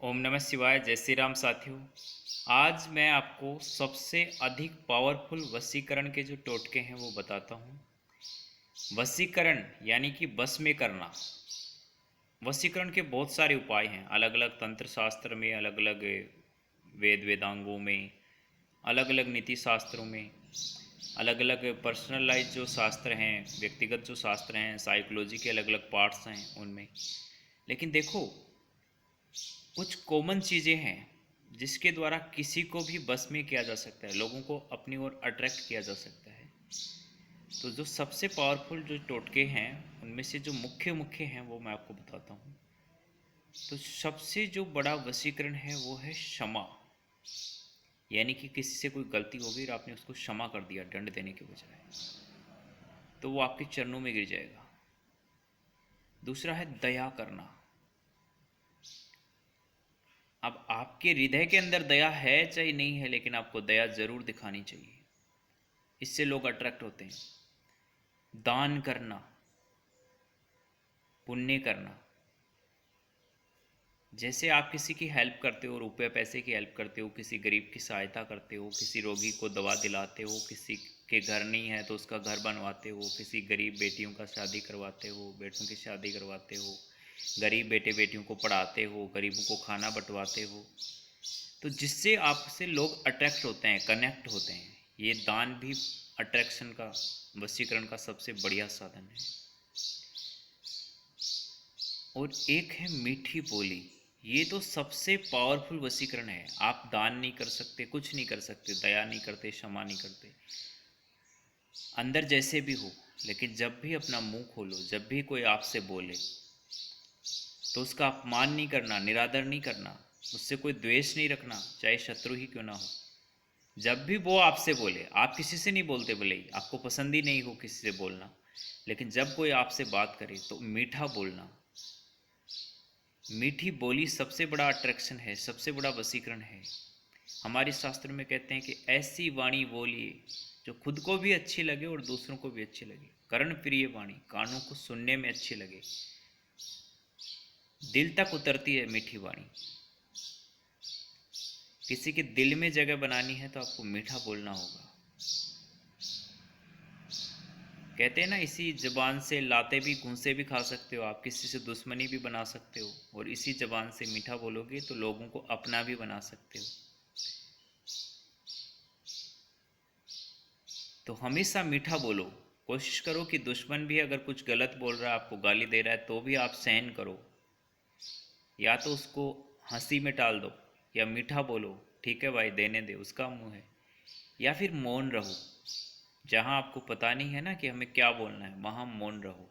ओम नमः शिवाय। जय श्री राम साथियों। आज मैं आपको सबसे अधिक पावरफुल वशीकरण के जो टोटके हैं वो बताता हूँ। वशीकरण यानी कि बस में करना। वशीकरण के बहुत सारे उपाय हैं, अलग अलग तंत्र शास्त्र में, अलग अलग वेद वेदांगों में, अलग अलग नीति शास्त्रों में, अलग अलग पर्सनलाइज जो शास्त्र हैं, व्यक्तिगत जो शास्त्र हैं, साइकोलॉजी के अलग अलग पार्ट्स हैं उनमें। लेकिन देखो, कुछ कॉमन चीज़ें हैं जिसके द्वारा किसी को भी बस में किया जा सकता है, लोगों को अपनी ओर अट्रैक्ट किया जा सकता है। तो जो सबसे पावरफुल जो टोटके हैं उनमें से जो मुख्य मुख्य हैं वो मैं आपको बताता हूँ। तो सबसे जो बड़ा वशीकरण है वो है क्षमा। यानी कि किसी से कोई गलती हो गई और आपने उसको क्षमा कर दिया दंड देने के बजाय, तो वो आपके चरणों में गिर जाएगा। दूसरा है दया करना। अब आपके हृदय के अंदर दया है चाहे नहीं है, लेकिन आपको दया ज़रूर दिखानी चाहिए, इससे लोग अट्रैक्ट होते हैं। दान करना, पुण्य करना। जैसे आप किसी की हेल्प करते हो, रुपये पैसे की हेल्प करते हो, किसी गरीब की सहायता करते हो, किसी रोगी को दवा दिलाते हो, किसी के घर नहीं है तो उसका घर बनवाते हो, किसी गरीब बेटियों का शादी करवाते हो, बेटों की शादी करवाते हो, गरीब बेटे बेटियों को पढ़ाते हो, गरीबों को खाना बंटवाते हो, तो जिससे आपसे लोग अट्रैक्ट होते हैं, कनेक्ट होते हैं। ये दान भी अट्रैक्शन का, वशीकरण का सबसे बढ़िया साधन है। और एक है मीठी बोली। ये तो सबसे पावरफुल वशीकरण है। आप दान नहीं कर सकते, कुछ नहीं कर सकते, दया नहीं करते, क्षमा नहीं करते, अंदर जैसे भी हो, लेकिन जब भी अपना मुंह खोलो, जब भी कोई आपसे बोले तो उसका अपमान नहीं करना, निरादर नहीं करना, उससे कोई द्वेष नहीं रखना, चाहे शत्रु ही क्यों ना हो। जब भी वो आपसे बोले, आप किसी से नहीं बोलते, भले ही आपको पसंद ही नहीं हो किसी से बोलना, लेकिन जब कोई आपसे बात करे तो मीठा बोलना। मीठी बोली सबसे बड़ा अट्रैक्शन है, सबसे बड़ा वशीकरण है। हमारे शास्त्र में कहते हैं कि ऐसी वाणी बोलिए जो खुद को भी अच्छी लगे और दूसरों को भी अच्छी लगे। कर्ण प्रिय वाणी, कानों को सुनने में अच्छी लगे, दिल तक उतरती है मीठी वाणी। किसी के दिल में जगह बनानी है तो आपको मीठा बोलना होगा। कहते हैं ना, इसी जबान से लाते भी घूंसे भी खा सकते हो आप, किसी से दुश्मनी भी बना सकते हो, और इसी जबान से मीठा बोलोगे तो लोगों को अपना भी बना सकते हो। तो हमेशा मीठा बोलो। कोशिश करो कि दुश्मन भी अगर कुछ गलत बोल रहा है, आपको गाली दे रहा है, तो भी आप सहन करो। या तो उसको हंसी में टाल दो, या मीठा बोलो, ठीक है भाई देने दे, उसका मुंह है। या फिर मौन रहो। जहाँ आपको पता नहीं है ना कि हमें क्या बोलना है, वहाँ मौन रहो।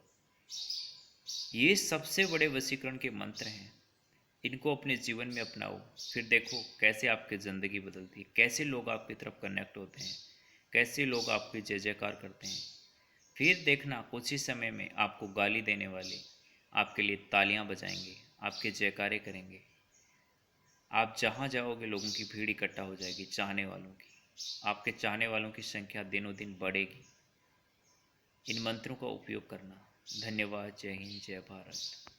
ये सबसे बड़े वशीकरण के मंत्र हैं। इनको अपने जीवन में अपनाओ, फिर देखो कैसे आपकी ज़िंदगी बदलती है, कैसे लोग आपकी तरफ कनेक्ट होते हैं, कैसे लोग आपकी जय जयकार करते हैं। फिर देखना कुछ ही समय में आपको गाली देने वाले आपके लिए तालियां बजाएंगे, आपके जयकारे करेंगे। आप जहाँ जाओगे लोगों की भीड़ इकट्ठा हो जाएगी, चाहने वालों की। आपके चाहने वालों की संख्या दिनों दिन बढ़ेगी। इन मंत्रों का उपयोग करना। धन्यवाद। जय हिंद, जय भारत।